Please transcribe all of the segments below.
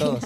Todos.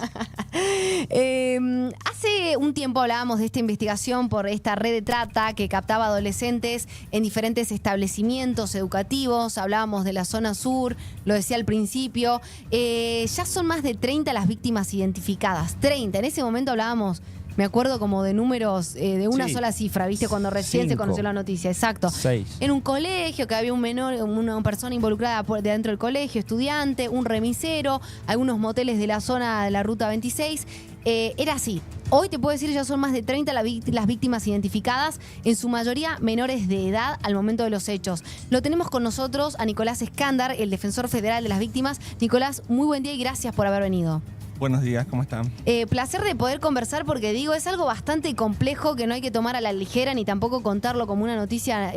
Hace un tiempo hablábamos de esta investigación por esta red de trata que captaba adolescentes en diferentes establecimientos educativos. Hablábamos de la zona sur, lo decía al principio. Ya son más de 30 las víctimas identificadas. 30. En ese momento hablábamos, me acuerdo como de números de una sola cifra, ¿viste? Cuando recién se conoció la noticia. Exacto. 6. En un colegio, que había un menor, una persona involucrada de dentro del colegio, estudiante, un remisero, algunos moteles de la zona de la Ruta 26. Era así. Hoy te puedo decir ya son más de 30 las víctimas identificadas, en su mayoría menores de edad al momento de los hechos. Lo tenemos con nosotros a Nicolás Escándar, el defensor federal de las víctimas. Nicolás, muy buen día y gracias por haber venido. Buenos días, ¿cómo están? Placer de poder conversar porque digo, es algo bastante complejo que no hay que tomar a la ligera ni tampoco contarlo como una noticia.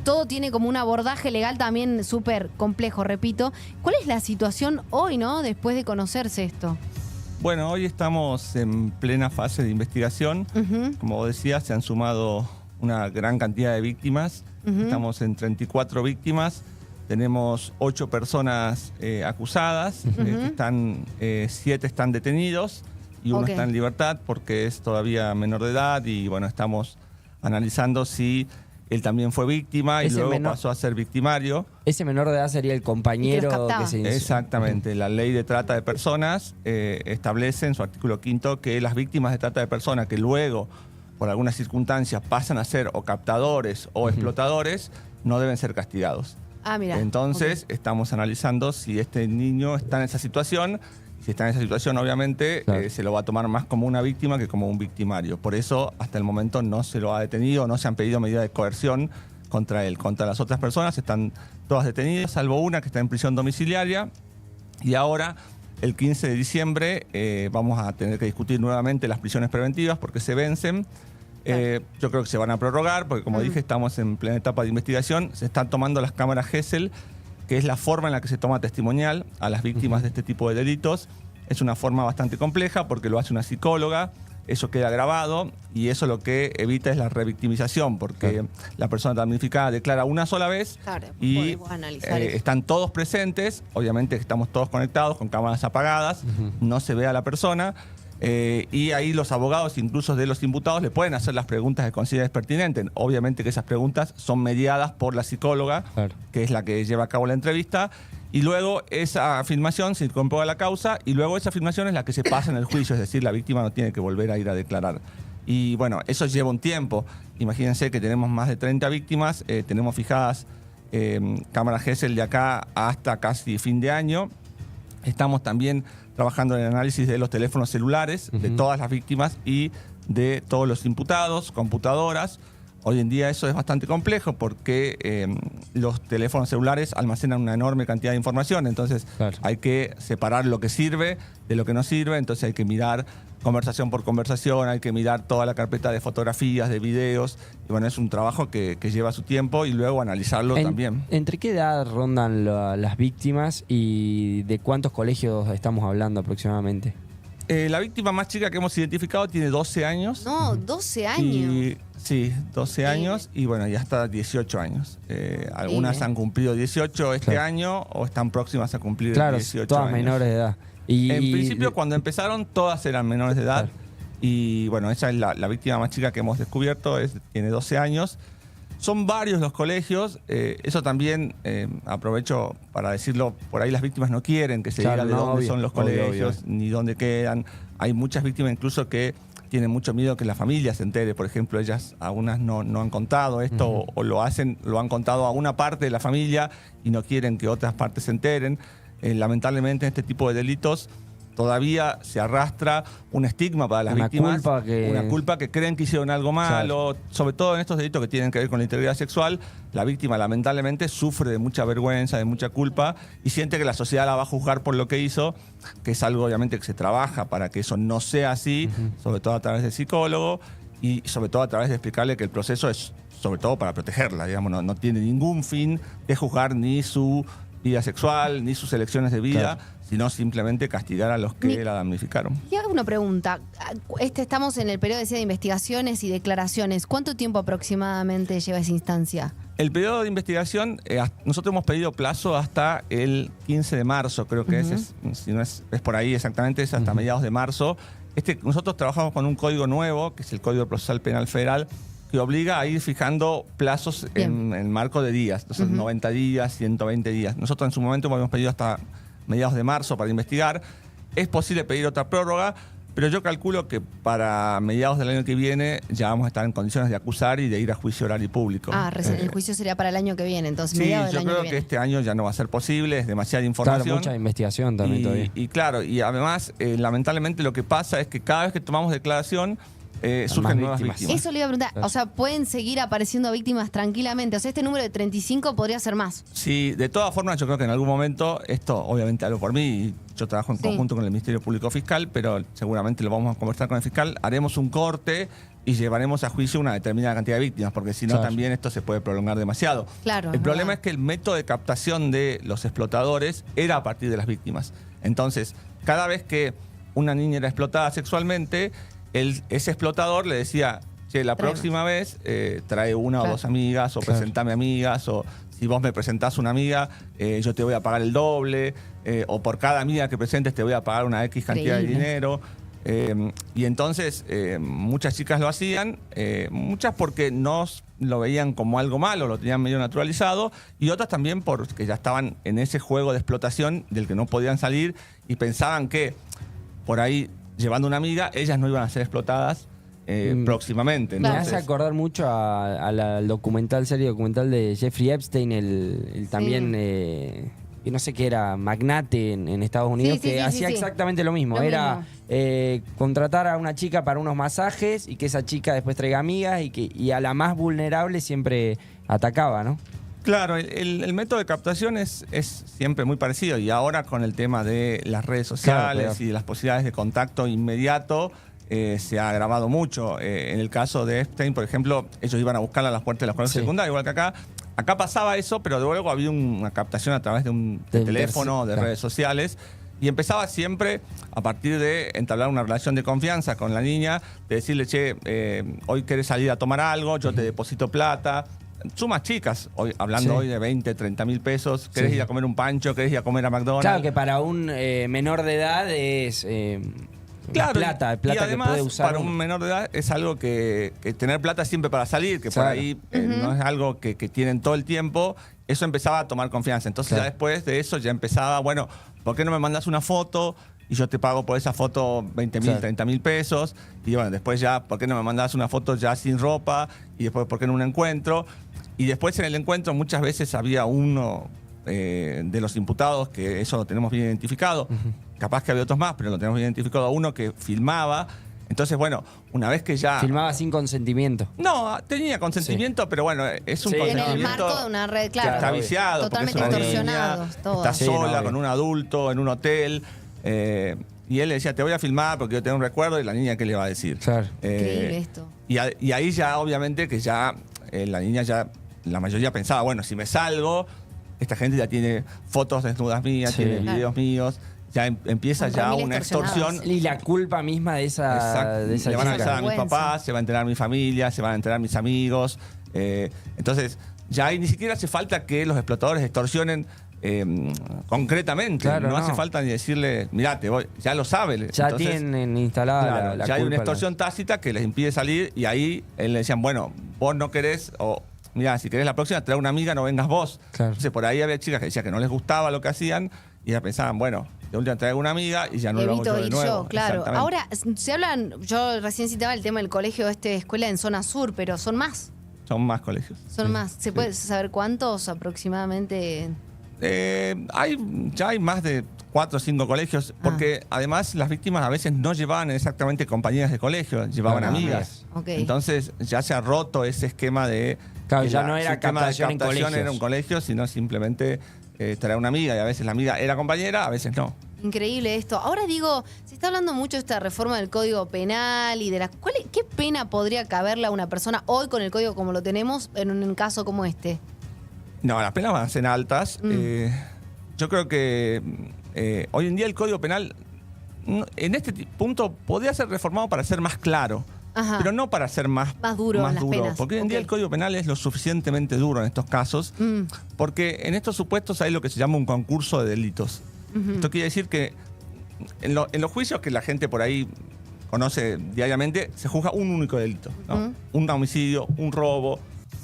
Todo tiene como un abordaje legal también súper complejo, repito. ¿Cuál es la situación hoy, no? Después de conocerse esto. Bueno, hoy estamos en plena fase de investigación. Como vos decías, se han sumado una gran cantidad de víctimas. Estamos en 34 víctimas. Tenemos 8 personas acusadas. 7 están detenidos y uno está en libertad porque es todavía menor de edad. Y bueno, estamos analizando si él también fue víctima y luego pasó a ser victimario. Ese menor de edad sería el compañero que se inició. Exactamente. La ley de trata de personas establece en su artículo 5 que las víctimas de trata de personas que luego, por algunas circunstancias, pasan a ser o captadores o explotadores, no deben ser castigados. Ah, mira. Entonces, estamos analizando si este niño está en esa situación. Si está en esa situación, obviamente, se lo va a tomar más como una víctima que como un victimario. Por eso, hasta el momento, no se lo ha detenido, no se han pedido medidas de coerción contra él. Contra las otras personas están todas detenidas, salvo una que está en prisión domiciliaria. Y ahora, el 15 de diciembre, vamos a tener que discutir nuevamente las prisiones preventivas porque se vencen. Yo creo que se van a prorrogar porque, como dije, estamos en plena etapa de investigación. Se están tomando las cámaras Gesell, que es la forma en la que se toma testimonial a las víctimas de este tipo de delitos. Es una forma bastante compleja porque lo hace una psicóloga, eso queda grabado y eso lo que evita es la revictimización porque la persona damnificada declara una sola vez y están todos presentes, obviamente estamos todos conectados con cámaras apagadas, no se ve a la persona. Y ahí los abogados, incluso de los imputados, le pueden hacer las preguntas que consideren pertinentes. Obviamente que esas preguntas son mediadas por la psicóloga, que es la que lleva a cabo la entrevista. Y luego esa filmación se comprueba la causa y luego esa filmación es la que se pasa en el juicio. Es decir, la víctima no tiene que volver a ir a declarar. Y bueno, eso lleva un tiempo. Imagínense que tenemos más de 30 víctimas. Tenemos fijadas cámaras Gesell de acá hasta casi fin de año. Estamos también trabajando en el análisis de los teléfonos celulares de todas las víctimas y de todos los imputados, computadoras. Hoy en día eso es bastante complejo porque los teléfonos celulares almacenan una enorme cantidad de información, entonces hay que separar lo que sirve de lo que no sirve, entonces hay que mirar conversación por conversación, hay que mirar toda la carpeta de fotografías, de videos, y bueno, es un trabajo que lleva su tiempo y luego analizarlo también. ¿Entre qué edad rondan las víctimas y de cuántos colegios estamos hablando aproximadamente? La víctima más chica que hemos identificado tiene 12 años. No, 12 años. Sí, 12 años y bueno, ya hasta 18 años. Algunas han cumplido 18 este año o están próximas a cumplir 18 todas años. Menores de edad. En principio, cuando empezaron, todas eran menores de edad. Y bueno, esa es la víctima más chica que hemos descubierto, tiene 12 años. Son varios los colegios. Eso también aprovecho para decirlo, por ahí las víctimas no quieren que se diga de dónde son los colegios, ni dónde quedan. Hay muchas víctimas incluso que tienen mucho miedo que la familia se entere. Por ejemplo, ellas, algunas no han contado esto o lo han contado a una parte de la familia y no quieren que otras partes se enteren. Lamentablemente en este tipo de delitos todavía se arrastra un estigma para las víctimas, una culpa que creen que hicieron algo malo, sobre todo en estos delitos que tienen que ver con la integridad sexual. La víctima lamentablemente sufre de mucha vergüenza, de mucha culpa y siente que la sociedad la va a juzgar por lo que hizo, que es algo obviamente que se trabaja para que eso no sea así, sobre todo a través del psicólogo y sobre todo a través de explicarle que el proceso es sobre todo para protegerla, digamos, no tiene ningún fin de juzgar ni su vida sexual, ni sus elecciones de vida, sino simplemente castigar a los que la damnificaron. Y hago una pregunta. Estamos en el periodo de investigaciones y declaraciones. ¿Cuánto tiempo aproximadamente lleva esa instancia? El periodo de investigación, nosotros hemos pedido plazo hasta el 15 de marzo, creo que si no es por ahí exactamente, es hasta mediados de marzo. Nosotros trabajamos con un código nuevo, que es el Código Procesal Penal Federal, que obliga a ir fijando plazos en marco de días, entonces 90 días, 120 días. Nosotros en su momento hemos pedido hasta mediados de marzo para investigar. Es posible pedir otra prórroga, pero yo calculo que para mediados del año que viene ya vamos a estar en condiciones de acusar y de ir a juicio oral y público. El juicio sería para el año que viene, entonces sí, mediados del año yo creo que que viene. este año ya no va a ser posible, es demasiada información. Claro, mucha investigación también todavía. Y claro, y además, lamentablemente lo que pasa es que cada vez que tomamos declaración, surgen nuevas víctimas. Eso le iba a preguntar, o sea, pueden seguir apareciendo víctimas tranquilamente, o sea, este número de 35 podría ser más. Sí, de todas formas yo creo que en algún momento, esto obviamente hablo por mí, y yo trabajo en conjunto con el Ministerio Público Fiscal, pero seguramente lo vamos a conversar con el fiscal, haremos un corte y llevaremos a juicio una determinada cantidad de víctimas, porque si no también esto se puede prolongar demasiado. Claro. El problema es que el método de captación de los explotadores era a partir de las víctimas. Entonces, cada vez que una niña era explotada sexualmente, ese explotador le decía, che, la próxima vez trae una o dos amigas, o presentame amigas, o si vos me presentás una amiga, yo te voy a pagar el doble, o por cada amiga que presentes te voy a pagar una X cantidad de dinero. Y entonces muchas chicas lo hacían, muchas porque no lo veían como algo malo, lo tenían medio naturalizado, y otras también porque ya estaban en ese juego de explotación del que no podían salir y pensaban que por ahí, llevando una amiga, ellas no iban a ser explotadas próximamente. Me Entonces, hace acordar mucho al serie documental de Jeffrey Epstein, el también, no sé qué era, magnate en Estados Unidos, que hacía exactamente lo mismo. Era contratar a una chica para unos masajes y que esa chica después traiga amigas y a la más vulnerable siempre atacaba, ¿no? Claro, el método de captación es siempre muy parecido, y ahora con el tema de las redes sociales y de las posibilidades de contacto inmediato se ha agravado mucho. En el caso de Epstein, por ejemplo, ellos iban a buscarla a las puertas de la escuela secundaria, igual que acá. Acá pasaba eso, pero luego había una captación a través de un teléfono, de redes sociales, y empezaba siempre a partir de entablar una relación de confianza con la niña, de decirle, che, hoy querés salir a tomar algo, yo te deposito plata. Sumas chicas, hablando hoy de 20, 30 mil pesos. ¿Querés ir a comer un pancho? ¿Querés ir a comer a McDonald's? Claro, que para un menor de edad es plata y además, que puede usar para un menor de edad es algo que tener plata siempre para salir, que por ahí no es algo que tienen todo el tiempo. Eso empezaba a tomar confianza. Entonces ya después de eso ya empezaba, bueno, ¿por qué no me mandas una foto? Y yo te pago por esa foto 20 mil, 30 mil pesos. Y bueno, después ya, ¿por qué no me mandás una foto ya sin ropa? Y después, ¿por qué no un encuentro? Y después en el encuentro muchas veces había uno de los imputados, que eso lo tenemos bien identificado. Capaz que había otros más, pero lo tenemos bien identificado, a uno que filmaba. Entonces, bueno, una vez que ya... Filmaba sin consentimiento. No, tenía consentimiento, pero bueno, es un consentimiento... En el marco de una red, claro. Está viciado, totalmente porque es una extorsionado. niña, está sola con un adulto en un hotel... y él le decía, te voy a filmar porque yo tengo un recuerdo, y la niña, ¿qué le va a decir? Claro. Increíble esto. Y ahí ya, obviamente, que ya la niña ya, la mayoría pensaba, bueno, si me salgo, esta gente ya tiene fotos desnudas mías, tiene videos míos, ya empieza ya una extorsión. Y la culpa misma de esa Le van a avisar a mis vergüenza. papás, se va a enterar mi familia, se van a enterar mis amigos. Entonces, ya ahí ni siquiera hace falta que los explotadores extorsionen concretamente. Claro, no hace falta ni decirle, mirá, te voy, ya lo sabe. Ya Entonces, tienen instalada la ya hay una culpa, extorsión tácita que les impide salir, y ahí él le decían, bueno, vos no querés, o mirá, si querés la próxima, trae una amiga, no vengas vos. Claro. Entonces por ahí había chicas que decían que no les gustaba lo que hacían, y ya pensaban, bueno, de última traigo una amiga y ya no lo hago yo de ir nuevo. yo, claro. Exactamente. Ahora, se hablan, yo recién citaba el tema del colegio escuela en zona sur, pero son más. Son más colegios. Son más. ¿Se puede saber cuántos aproximadamente? Ya hay más de 4 o 5 colegios, porque además las víctimas a veces no llevaban exactamente compañeras de colegio, llevaban amigas. Okay. Entonces ya se ha roto ese esquema de... Claro, ya no era captación en colegios. Era un colegio, sino simplemente traer una amiga, y a veces la amiga era compañera, a veces no. Increíble esto. Ahora digo, se está hablando mucho de esta reforma del Código Penal y de ¿qué pena podría caberle a una persona hoy con el código como lo tenemos en un caso como este? No, las penas van a ser altas. Yo creo que hoy en día el Código Penal, en este punto, podría ser reformado para ser más claro. pero no para ser más duro, las penas. Porque hoy en día el Código Penal es lo suficientemente duro en estos casos, porque en estos supuestos hay lo que se llama un concurso de delitos. Esto quiere decir que en los juicios que la gente por ahí conoce diariamente, se juzga un único delito, ¿no? Un homicidio, un robo,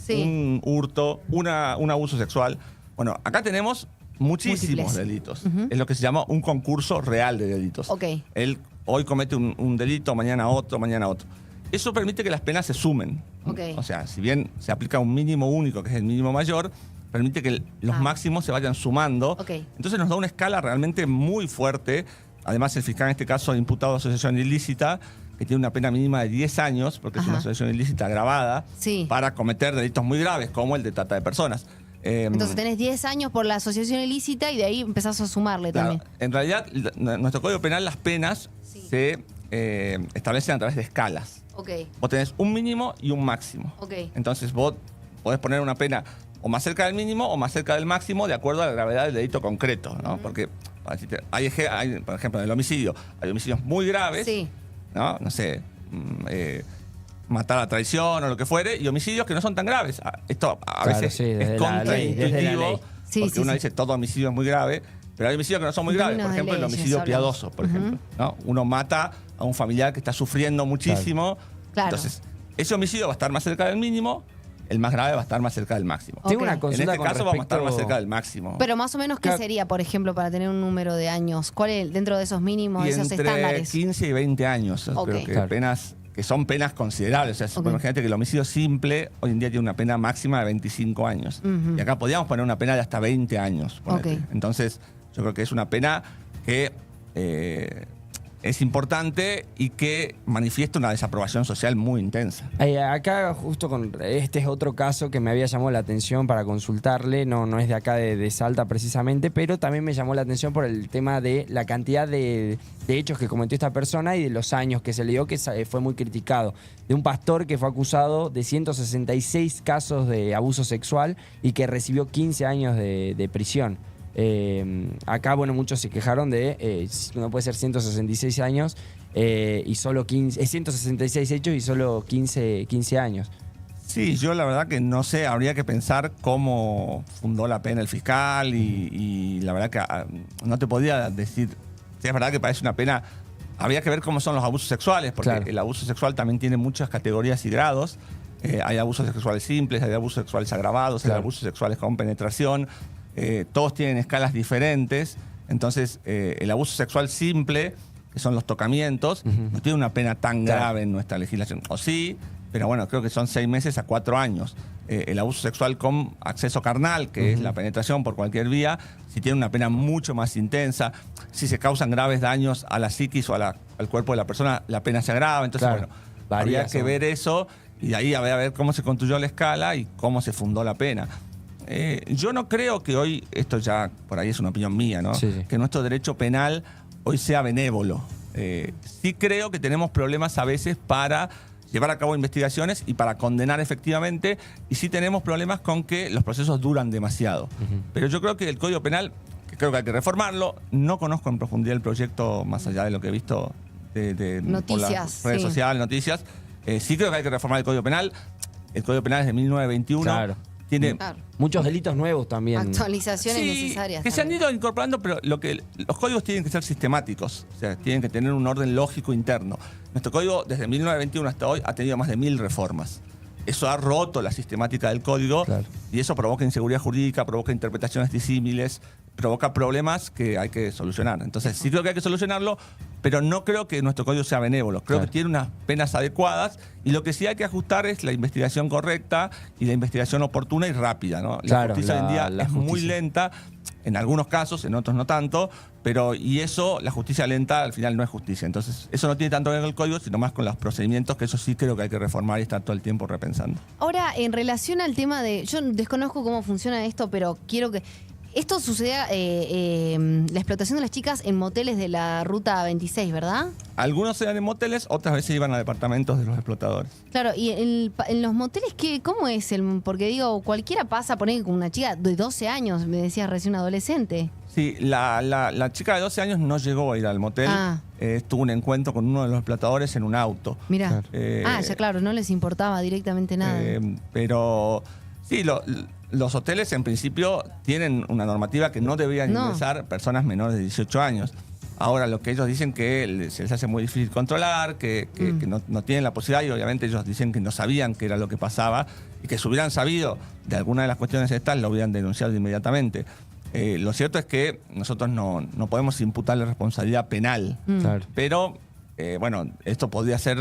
un hurto, un abuso sexual. Bueno, acá tenemos muchísimos delitos. Es lo que se llama un concurso real de delitos. Él hoy comete un delito, mañana otro, mañana otro. Eso permite que las penas se sumen. O sea, si bien se aplica un mínimo único, que es el mínimo mayor, permite que los máximos se vayan sumando. Entonces nos da una escala realmente muy fuerte. Además, el fiscal en este caso ha imputado asociación ilícita, que tiene una pena mínima de 10 años, porque es una asociación ilícita agravada, para cometer delitos muy graves, como el de trata de personas. Entonces tenés 10 años por la asociación ilícita y de ahí empezás a sumarle también. En realidad, nuestro Código Penal, las penas se establecen a través de escalas. Vos tenés un mínimo y un máximo. Entonces vos podés poner una pena o más cerca del mínimo o más cerca del máximo de acuerdo a la gravedad del delito concreto, ¿no? Porque hay, por ejemplo, en el homicidio, hay homicidios muy graves, ¿no? No sé, matar a traición o lo que fuere, y homicidios que no son tan graves. Esto a veces es contraintuitivo, porque uno dice todo homicidio es muy grave, pero hay homicidios que no son muy graves. Por ejemplo, el homicidio piadoso, por ejemplo, ¿no? Uno mata a un familiar que está sufriendo muchísimo. Entonces, ese homicidio va a estar más cerca del mínimo, el más grave va a estar más cerca del máximo. Tengo una consulta. En este caso vamos a estar más cerca del máximo. Pero más o menos, ¿qué sería, por ejemplo, para tener un número de años? ¿Cuál es dentro de esos mínimos, de esos estándares? Entre 15 y 20 años. Creo que penas que son penas considerables. O sea, imagínate que el homicidio simple hoy en día tiene una pena máxima de 25 años. Y acá podríamos poner una pena de hasta 20 años. Entonces, yo creo que es una pena que es importante y que manifiesta una desaprobación social muy intensa. Acá justo este es otro caso que me había llamado la atención para consultarle, no es de acá de Salta precisamente, pero también me llamó la atención por el tema de la cantidad de hechos que cometió esta persona y de los años que se le dio, que fue muy criticado. De un pastor que fue acusado de 166 casos de abuso sexual y que recibió 15 años de prisión. Acá, bueno, muchos se quejaron de no puede ser 166 años y solo 166 hechos y solo 15 años. Sí, yo la verdad que no sé, habría que pensar cómo fundó la pena el fiscal y la verdad que no te podía decir, si es verdad que parece una pena, habría que ver cómo son los abusos sexuales, porque el abuso sexual también tiene muchas categorías y grados. Hay abusos sexuales simples, hay abusos sexuales agravados, hay abusos sexuales con penetración. Todos tienen escalas diferentes, entonces el abuso sexual simple, que son los tocamientos, no tiene una pena tan grave en nuestra legislación. O sí, pero bueno, creo que son 6 meses a 4 años. El abuso sexual con acceso carnal, que es la penetración por cualquier vía, sí tiene una pena mucho más intensa. Si se causan graves daños a la psiquis o al cuerpo de la persona, la pena se agrava. Entonces, bueno, habría que ver eso y de ahí a ver cómo se construyó la escala y cómo se fundó la pena. Yo no creo que hoy, esto ya por ahí es una opinión mía, ¿no? Que nuestro derecho penal hoy sea benévolo. Sí creo que tenemos problemas a veces para llevar a cabo investigaciones y para condenar efectivamente, y sí tenemos problemas con que los procesos duran demasiado. Pero yo creo que el Código Penal, que creo que hay que reformarlo, no conozco en profundidad el proyecto más allá de lo que he visto noticias, por las redes sociales, noticias. Sí creo que hay que reformar el Código Penal. El Código Penal es de 1921. Tiene muchos delitos nuevos también. Actualizaciones necesarias. Que se han ido incorporando, pero los códigos tienen que ser sistemáticos. O sea, tienen que tener un orden lógico interno. Nuestro código, desde 1921 hasta hoy, ha tenido más de 1000 reformas. Eso ha roto la sistemática del código y eso provoca inseguridad jurídica, provoca interpretaciones disímiles, provoca problemas que hay que solucionar. Entonces, sí creo que hay que solucionarlo, pero no creo que nuestro código sea benévolo. Creo que tiene unas penas adecuadas y lo que sí hay que ajustar es la investigación correcta y la investigación oportuna y rápida, ¿no? La justicia hoy en día es muy lenta, en algunos casos, en otros no tanto, y eso, la justicia lenta, al final no es justicia. Entonces, eso no tiene tanto que ver con el código, sino más con los procedimientos, que eso sí creo que hay que reformar y estar todo el tiempo repensando. Ahora, en relación al tema yo desconozco cómo funciona esto, pero quiero que... Esto sucede, la explotación de las chicas en moteles de la Ruta 26, ¿verdad? Algunos se dan en moteles, otras veces iban a departamentos de los explotadores. Claro, y en los moteles, ¿cómo es? Porque digo, cualquiera pasa a poner con una chica de 12 años, me decías recién adolescente. Sí, la chica de 12 años no llegó a ir al motel. Tuvo un encuentro con uno de los explotadores en un auto. Mirá. Ya claro, no les importaba directamente nada. Pero sí, los hoteles en principio tienen una normativa que no deberían ingresar personas menores de 18 años. Ahora, lo que ellos dicen que se les hace muy difícil controlar, que no tienen la posibilidad, y obviamente ellos dicen que no sabían qué era lo que pasaba, y que si hubieran sabido de alguna de las cuestiones estas, lo hubieran denunciado inmediatamente. Lo cierto es que nosotros no podemos imputarle responsabilidad penal, pero bueno, esto podría ser,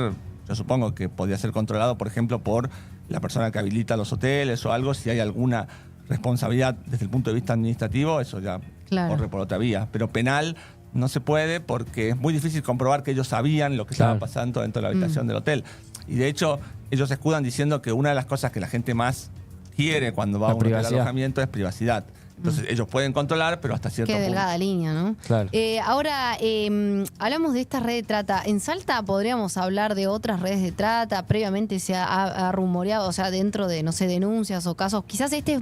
yo supongo que podría ser controlado, por ejemplo, por la persona que habilita los hoteles o algo, si hay alguna responsabilidad desde el punto de vista administrativo, eso ya corre por otra vía, pero penal no se puede porque es muy difícil comprobar que ellos sabían lo que estaba pasando dentro de la habitación del hotel. Y de hecho, ellos se escudan diciendo que una de las cosas que la gente más quiere cuando va a un hotel de alojamiento es privacidad. Entonces ellos pueden controlar, pero hasta cierto punto. Qué delgada línea, ¿no? Claro. Ahora, hablamos de esta red de trata. En Salta podríamos hablar de otras redes de trata. Previamente se ha rumoreado, o sea, dentro de, no sé, denuncias o casos. Quizás este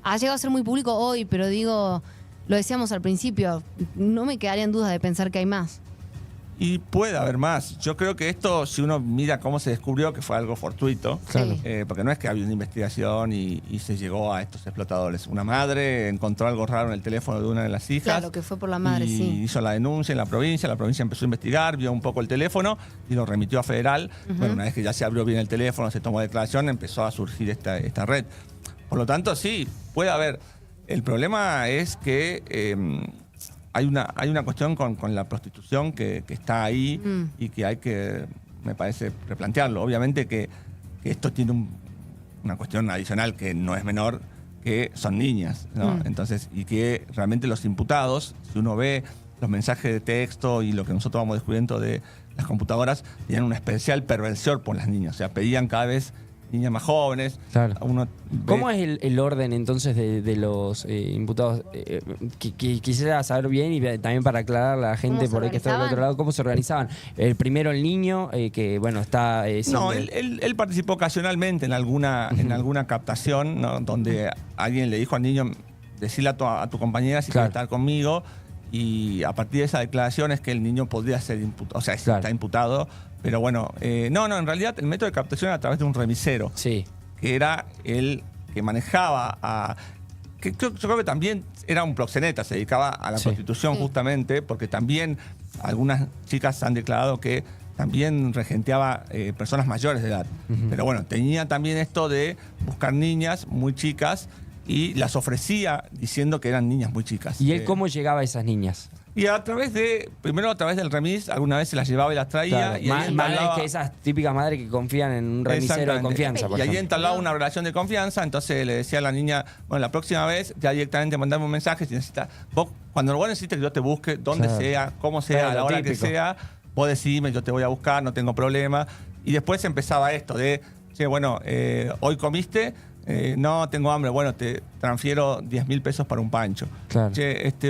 ha llegado a ser muy público hoy, pero digo, lo decíamos al principio, no me quedaría en duda de pensar que hay más. Y puede haber más. Yo creo que esto, si uno mira cómo se descubrió, que fue algo fortuito, porque no es que había una investigación y se llegó a estos explotadores. Una madre encontró algo raro en el teléfono de una de las hijas. Claro, que fue por la madre, y hizo la denuncia en la provincia empezó a investigar, vio un poco el teléfono y lo remitió a Federal. Bueno, una vez que ya se abrió bien el teléfono, se tomó declaración, empezó a surgir esta red. Por lo tanto, sí, puede haber. El problema es que hay una cuestión con la prostitución que está ahí y que hay que, me parece, replantearlo. Obviamente que esto tiene una cuestión adicional que no es menor, que son niñas, ¿no? Entonces, y que realmente los imputados, si uno ve los mensajes de texto y lo que nosotros vamos descubriendo de las computadoras, tenían una especial perversión por las niñas. O sea, pedían cada vez niñas más jóvenes. Claro. ¿Cómo es el orden entonces de los imputados? Quisiera saber bien y también para aclarar a la gente por ahí que está del otro lado, ¿cómo se organizaban? Primero el niño, que bueno, está... No, él participó ocasionalmente en alguna captación, ¿no? Donde alguien le dijo al niño, decirle a tu compañera si quiere estar conmigo, y a partir de esa declaración es que el niño podría ser imputado, o sea, está imputado. Pero bueno, no, en realidad el método de captación era a través de un remisero, que era el que manejaba yo creo que también era un proxeneta, se dedicaba a la prostitución justamente, porque también algunas chicas han declarado que también regenteaba personas mayores de edad. Pero bueno, tenía también esto de buscar niñas muy chicas y las ofrecía diciendo que eran niñas muy chicas. ¿Y él cómo llegaba a esas niñas? Y primero a través del remis, alguna vez se las llevaba y las traía. Claro, madres que esas típicas madres que confían en un remisero de confianza. Y ahí entablaba una relación de confianza, entonces le decía a la niña, bueno, la próxima vez ya directamente mandame un mensaje, si necesitas, cuando vos necesites que yo te busque, donde sea, cómo sea, a la hora que sea, vos decidime, yo te voy a buscar, no tengo problema. Y después empezaba esto de, bueno, hoy comiste, no, tengo hambre, bueno, te transfiero 10.000 pesos para un pancho. Claro.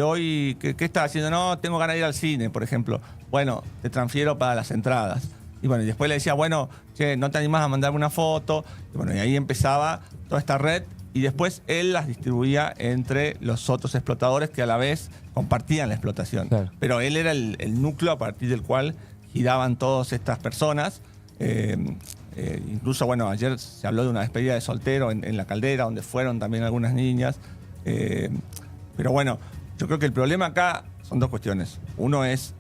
Hoy, ¿qué estás haciendo? No, tengo ganas de ir al cine, por ejemplo. Bueno, te transfiero para las entradas. Y bueno, y después le decía, bueno, ¿no te animás a mandarme una foto? Y bueno, y ahí empezaba toda esta red y después él las distribuía entre los otros explotadores que a la vez compartían la explotación. Claro. Pero él era el núcleo a partir del cual giraban todas estas personas. Incluso, bueno, ayer se habló de una despedida de soltero en La Caldera, donde fueron también algunas niñas. Pero bueno, yo creo que el problema acá son dos cuestiones. Uno es...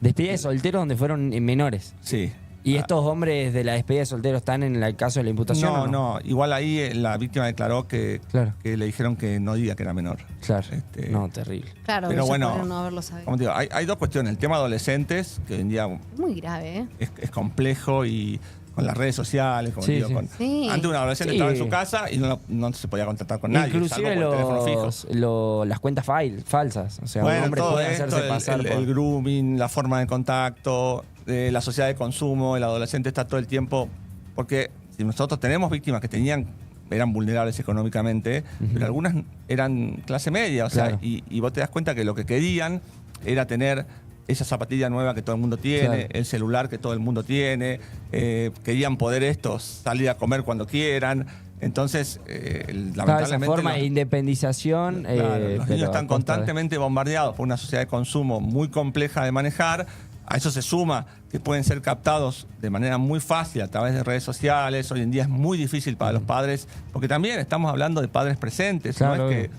despedida de soltero donde fueron menores. Sí. ¿Y estos hombres de la despedida de soltero están en el caso de la imputación? No. Igual ahí la víctima declaró que le dijeron que no diga que era menor. Claro. No, terrible. Claro, pero bueno, no haberlo sabido. Como te digo, hay dos cuestiones. El tema adolescentes, que hoy en día... Muy grave, es complejo y... con las redes sociales, como digo. Antes un adolescente estaba en su casa y no se podía contactar con nadie. Inclusive salvo por el teléfono fijo. Las cuentas falsas. O sea, bueno, un hombre puede hacerse pasar el grooming, la forma de contacto, la sociedad de consumo, el adolescente está todo el tiempo... Porque si nosotros tenemos víctimas que eran vulnerables económicamente, pero algunas eran clase media, o sea, y vos te das cuenta que lo que querían era tener esa zapatilla nueva que todo el mundo tiene, el celular que todo el mundo tiene, querían poder salir a comer cuando quieran. Entonces, lamentablemente... Esa forma de independización... los niños están constantemente bombardeados por una sociedad de consumo muy compleja de manejar. A eso se suma que pueden ser captados de manera muy fácil a través de redes sociales. Hoy en día es muy difícil para los padres, porque también estamos hablando de padres presentes. Claro, no es que...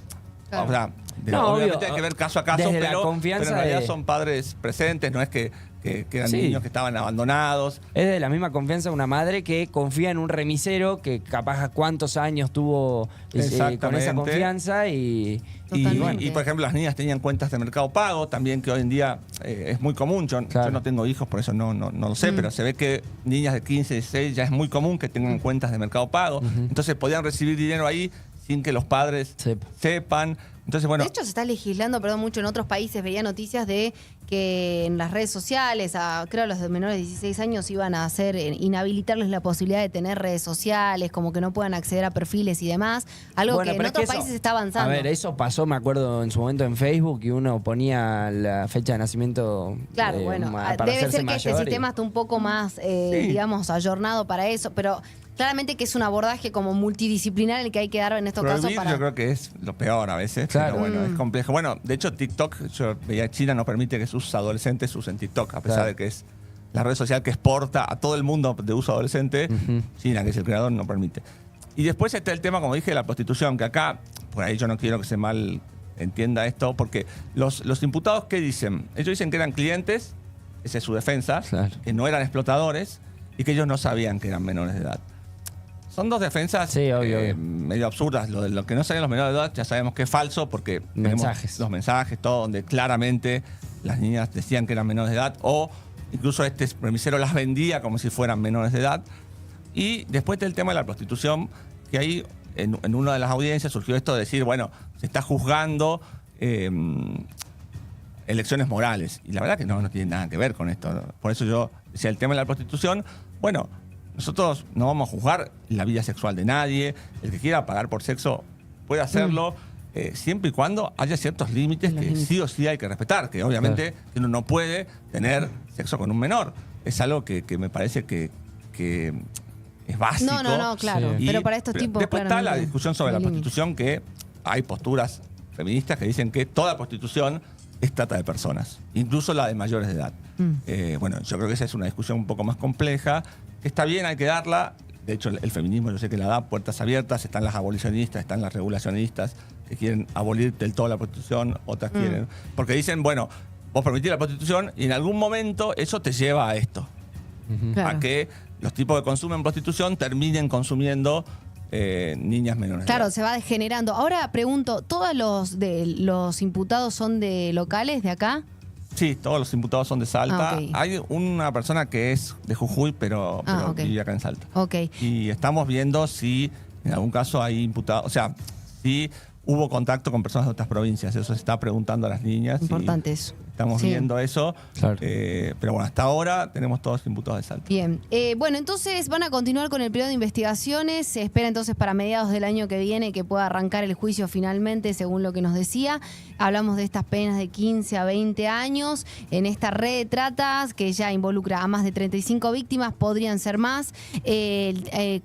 Claro. O sea, obviamente hay que ver caso a caso, pero en realidad son padres presentes, no es que eran niños que estaban abandonados. Es de la misma confianza una madre que confía en un remisero que capaz cuántos años tuvo con esa confianza y por ejemplo, las niñas tenían cuentas de Mercado Pago, también que hoy en día es muy común. Yo no tengo hijos, por eso no lo sé, pero se ve que niñas de 15, 16 ya es muy común que tengan cuentas de Mercado Pago. Entonces podían recibir dinero ahí sin que los padres sepan. Entonces, bueno. De hecho, se está legislando, mucho en otros países. Veía noticias de que en las redes sociales, creo los de menores de 16 años iban a inhabilitarles la posibilidad de tener redes sociales, como que no puedan acceder a perfiles y demás. Algo que en otros países está avanzando. A ver, eso pasó, me acuerdo, en su momento en Facebook, y uno ponía la fecha de nacimiento. Claro, para debe ser que este sistema está un poco más, digamos, ayornado para eso, pero... Claramente que es un abordaje como multidisciplinar el que hay que dar en estos casos Yo creo que es lo peor a veces, pero bueno, es complejo. Bueno, de hecho TikTok, yo veía China no permite que sus adolescentes usen TikTok, a pesar de que es la red social que exporta a todo el mundo de uso adolescente. China, que es el creador, no permite. Y después está el tema, como dije, de la prostitución, que acá, por ahí yo no quiero que se mal entienda esto, porque los imputados, ¿qué dicen? Ellos dicen que eran clientes, esa es su defensa, que no eran explotadores y que ellos no sabían que eran menores de edad. Son dos defensas medio absurdas. Lo que no sabían los menores de edad ya sabemos que es falso, porque tenemos los mensajes, todo, donde claramente las niñas decían que eran menores de edad, o incluso este remisero las vendía como si fueran menores de edad. Y después del tema de la prostitución, que ahí en una de las audiencias surgió esto de decir, bueno, se está juzgando elecciones morales. Y la verdad que no tiene nada que ver con esto. Por eso yo decía, el tema de la prostitución, bueno, nosotros no vamos a juzgar la vida sexual de nadie. El que quiera pagar por sexo puede hacerlo, siempre y cuando haya ciertos límites que sí o sí hay que respetar. Que obviamente uno no puede tener sexo con un menor. Es algo que me parece que es básico. No, claro. Pero para estos tipos... Después está la discusión sobre la prostitución, que hay posturas feministas que dicen que toda prostitución es trata de personas, incluso la de mayores de edad. Bueno, yo creo que esa es una discusión un poco más compleja. Está bien, hay que darla. De hecho, el feminismo yo sé que la da puertas abiertas. Están las abolicionistas, están las regulacionistas que quieren abolir del todo la prostitución, otras quieren. Porque dicen, bueno, vos permitís la prostitución y en algún momento eso te lleva a esto. A que los tipos que consumen prostitución terminen consumiendo niñas menores. Claro, se va degenerando. Ahora pregunto, ¿todos los imputados son de locales de acá? Sí, todos los imputados son de Salta. Hay una persona que es de Jujuy, pero vive acá en Salta. Y estamos viendo si en algún caso hay imputados, o sea, si hubo contacto con personas de otras provincias. Eso se está preguntando a las niñas. Importante eso. Estamos viendo eso. Pero bueno, hasta ahora tenemos todos imputados de Salta. Bien. Bueno, entonces van a continuar con el periodo de investigaciones. Se espera entonces para mediados del año que viene que pueda arrancar el juicio finalmente, según lo que nos decía. Hablamos de estas penas de 15 a 20 años en esta red de tratas que ya involucra a más de 35 víctimas. Podrían ser más.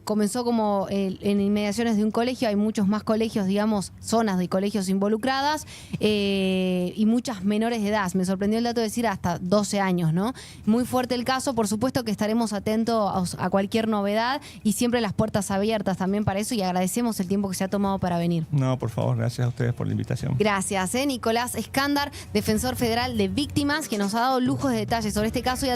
Comenzó como en inmediaciones de un colegio. Hay muchos más colegios, digamos, zonas de colegios involucradas y muchas menores de edad. Me sorprendió el dato de decir hasta 12 años, ¿no? Muy fuerte el caso, por supuesto que estaremos atentos a cualquier novedad y siempre las puertas abiertas también para eso, y agradecemos el tiempo que se ha tomado para venir. No, por favor, gracias a ustedes por la invitación. Gracias, Nicolás Escándar, defensor federal de víctimas, que nos ha dado lujos de detalles sobre este caso.